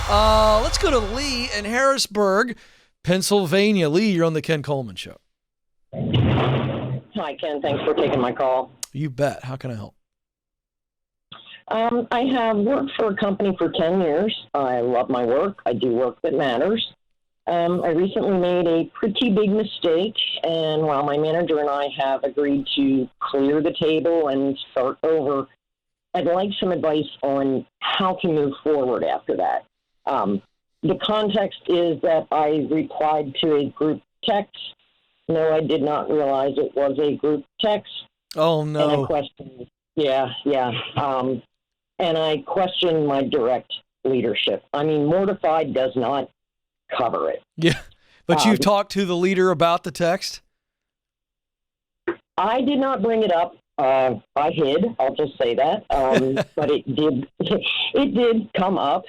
Let's go to Lee in Harrisburg, Pennsylvania. Lee, you're on the Ken Coleman Show. Hi, Ken. Thanks for taking my call. You bet. How can I help? I have worked for a company for 10 years. I love my work. I do work that matters. I recently made a pretty big mistake, and while my manager and I have agreed to clear the table and start over, I'd like some advice on how to move forward after that. The context is that I replied to a group text. No, I did not realize it was a group text. Oh, no. And I questioned, and I questioned my direct leadership. I mean, mortified does not cover it. Yeah, but you've talked to the leader about the text? I did not bring it up. I hid. I'll just say that. But it did come up.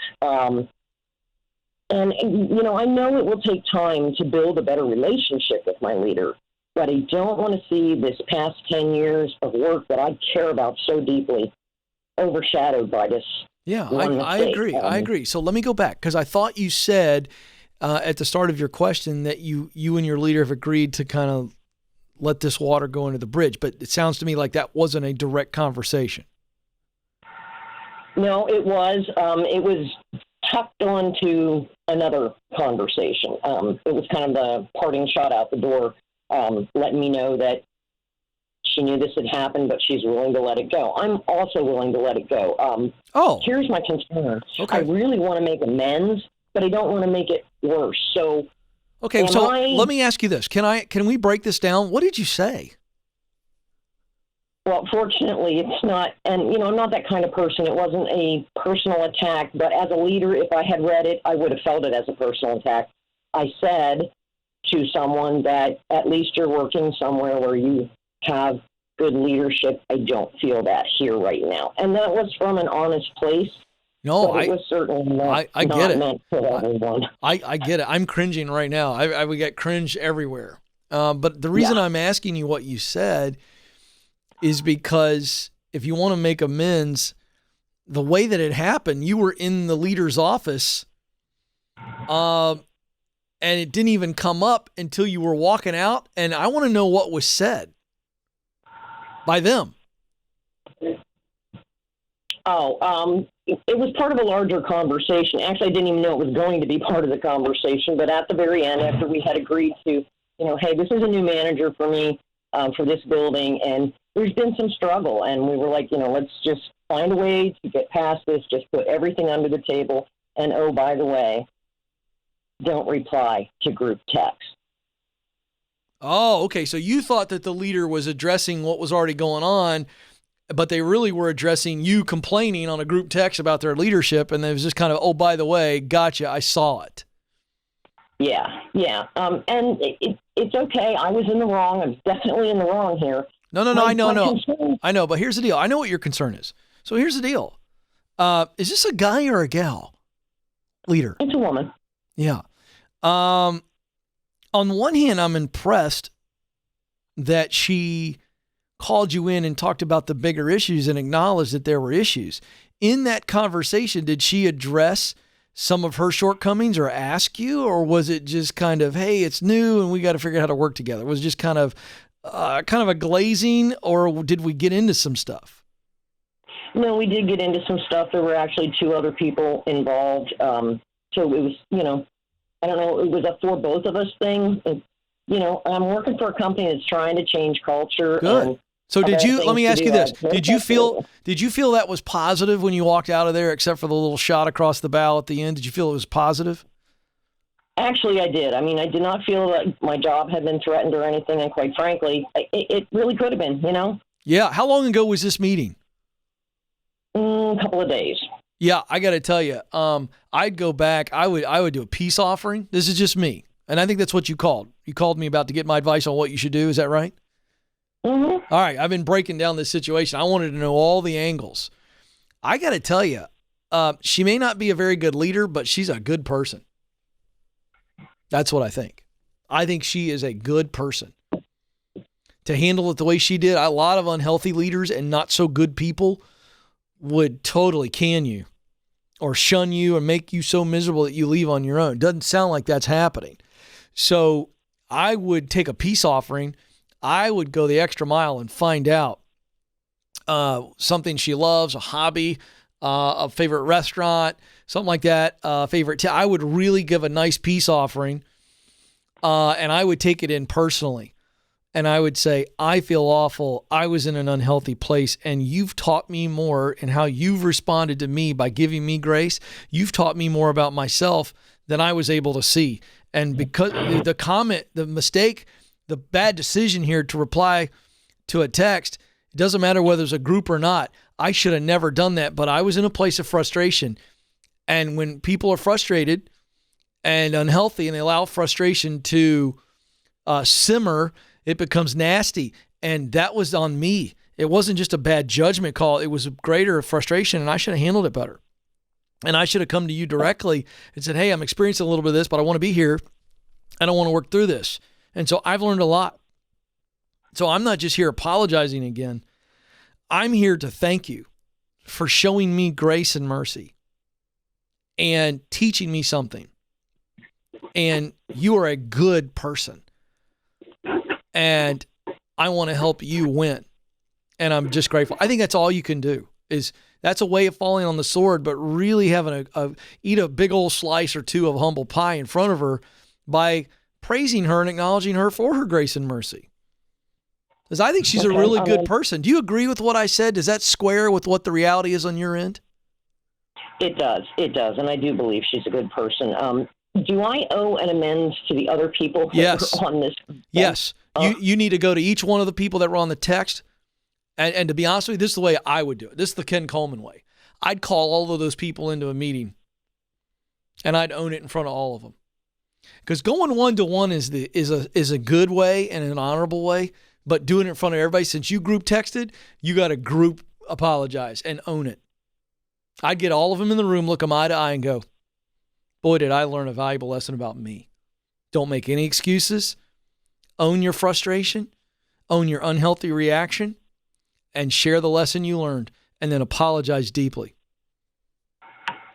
And, you know, I know it will take time to build a better relationship with my leader, but I don't want to see this past 10 years of work that I care about so deeply overshadowed by this. Yeah, I agree. I agree. So let me go back, because I thought you said at the start of your question that you and your leader have agreed to kind of let this water go under the bridge, but it sounds to me like that wasn't a direct conversation. No, it was. It was tucked onto another conversation. It was kind of the parting shot out the door, letting me know that she knew this had happened, but she's willing to let it go. I'm also willing to let it go. Here's my concern. Okay. I really want to make amends, but I don't want to make it worse. So, okay, let me ask you this. Can we break this down? What did you say? Well, fortunately, it's not, and, you know, I'm not that kind of person. It wasn't a personal attack, but as a leader, if I had read it, I would have felt it as a personal attack. I said to someone that at least you're working somewhere where you have good leadership. I don't feel that here right now. And that was from an honest place. No, it was certainly not, I get it. Meant for everyone. I get it. I'm cringing right now. I would get cringe everywhere. But the reason I'm asking you what you said is because if you want to make amends, the way that it happened, you were in the leader's office, and it didn't even come up until you were walking out. And I want to know what was said by them. It was part of a larger conversation. Actually, I didn't even know it was going to be part of the conversation. But at the very end, after we had agreed to, you know, hey, this is a new manager for me for this building, and there's been some struggle. And we were like, you know, let's just find a way to get past this, just put everything under the table. And, oh, by the way, don't reply to group text. Oh, okay. So you thought that the leader was addressing what was already going on, but they really were addressing you complaining on a group text about their leadership, and it was just kind of, oh, by the way, gotcha, I saw it. Yeah. And it's okay. I was in the wrong. I'm definitely in the wrong here. No. I know, but here's the deal. I know what your concern is. So here's the deal. Is this a guy or a gal leader? It's a woman. Yeah. On one hand, I'm impressed that she called you in and talked about the bigger issues and acknowledged that there were issues. In that conversation, did she address some of her shortcomings or ask you, or was it just kind of, hey, it's new and we got to figure out how to work together? Was it just kind of a glazing, or did we get into some stuff? No, we did get into some stuff. There were actually two other people involved. So it was, you know, I don't know, it was a for both of us thing. And, you know, I'm working for a company that's trying to change culture. Good. So let me ask you this. Did you feel that was positive when you walked out of there, except for the little shot across the bow at the end? Did you feel it was positive? Actually, I did. I mean, I did not feel that my job had been threatened or anything. And quite frankly, it really could have been, you know? Yeah. How long ago was this meeting? A couple of days. Yeah, I got to tell you, I'd go back. I would do a peace offering. This is just me. And I think that's what you called. You called me about to get my advice on what you should do. Is that right? Mm-hmm. All right. I've been breaking down this situation. I wanted to know all the angles. I got to tell you, she may not be a very good leader, but she's a good person. That's what I think. I think she is a good person. To handle it the way she did, a lot of unhealthy leaders and not so good people would totally can you or shun you and make you so miserable that you leave on your own. It doesn't sound like that's happening. So I would take a peace offering. I would go the extra mile and find out something she loves, a hobby, a favorite restaurant, something like that, I would really give a nice peace offering, and I would take it in personally. And I would say, I feel awful. I was in an unhealthy place, and you've taught me more in how you've responded to me by giving me grace. You've taught me more about myself than I was able to see. And because the comment, the mistake, the bad decision here to reply to a text, it doesn't matter whether it's a group or not. I should have never done that, but I was in a place of frustration. And when people are frustrated and unhealthy and they allow frustration to simmer, it becomes nasty. And that was on me. It wasn't just a bad judgment call. It was a greater frustration, and I should have handled it better. And I should have come to you directly and said, hey, I'm experiencing a little bit of this, but I want to be here. I don't want to work through this. And so I've learned a lot. So I'm not just here apologizing again. I'm here to thank you for showing me grace and mercy and teaching me something. And you are a good person. And I want to help you win. And I'm just grateful. I think that's all you can do. That's a way of falling on the sword, but really having eat a big old slice or two of humble pie in front of her by praising her and acknowledging her for her grace and mercy. Because I think she's a really good person. Do you agree with what I said? Does that square with what the reality is on your end? It does. And I do believe she's a good person. Do I owe an amends to the other people that were on this? Yes. You need to go to each one of the people that were on the text. And to be honest with you, this is the way I would do it. This is the Ken Coleman way. I'd call all of those people into a meeting, and I'd own it in front of all of them. Because going one-to-one is a good way and an honorable way, but doing it in front of everybody, since you group texted, you got to group apologize and own it. I'd get all of them in the room, look them eye to eye, and go, boy, did I learn a valuable lesson about me. Don't make any excuses. Own your frustration. Own your unhealthy reaction. And share the lesson you learned, and then apologize deeply.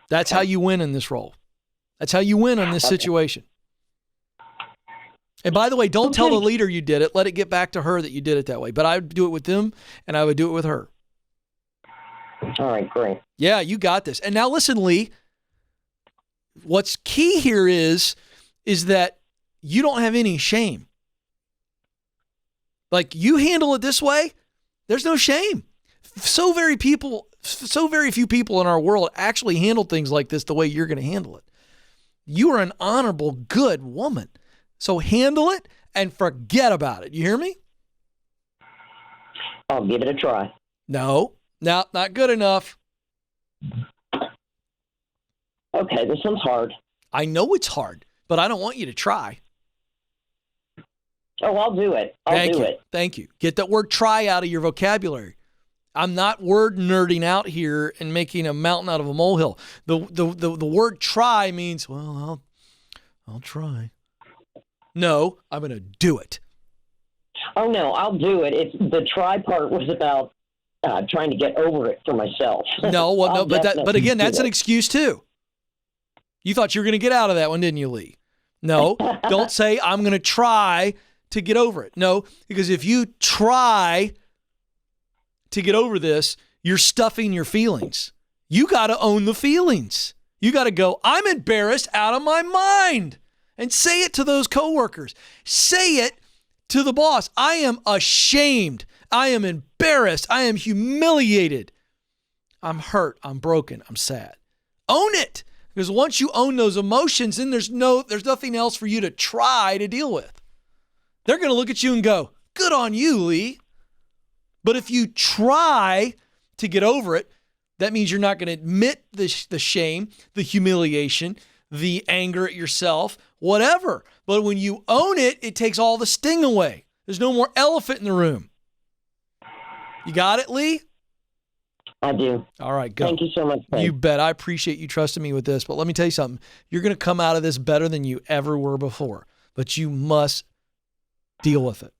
That's how you win in this role. That's how you win in this situation. And by the way, don't tell the leader you did it. Let it get back to her that you did it that way. But I would do it with them, and I would do it with her. All right, great. Yeah, you got this. And now listen, Lee, what's key here is that you don't have any shame. Like, you handle it this way, there's no shame. So very few people in our world actually handle things like this the way you're going to handle it. You are an honorable, good woman. So handle it and forget about it. You hear me? I'll give it a try. No, not good enough. Okay, this one's hard. I know it's hard, but I don't want you to try. Oh, I'll do it. I'll do it. Thank you. Get that word try out of your vocabulary. I'm not word nerding out here and making a mountain out of a molehill. The word try means, well, I'll try. No, I'm going to do it. Oh, no, I'll do it. The try part was about trying to get over it for myself. But again, that's an excuse too. You thought you were going to get out of that one, didn't you, Lee? No, don't say I'm going to try to get over it. No, because if you try to get over this, you're stuffing your feelings. You got to own the feelings. You got to go, I'm embarrassed out of my mind. And say it to those coworkers. Say it to the boss. I am ashamed. I am embarrassed. I am humiliated. I'm hurt. I'm broken. I'm sad. Own it. Because once you own those emotions, then there's nothing else for you to try to deal with. They're going to look at you and go, good on you, Lee. But if you try to get over it, that means you're not going to admit the shame, the humiliation, the anger at yourself, whatever. But when you own it, it takes all the sting away. There's no more elephant in the room. You got it, Lee? I do. All right, go. Thank you so much, Frank. You bet. I appreciate you trusting me with this. But let me tell you something. You're going to come out of this better than you ever were before. But you must deal with it.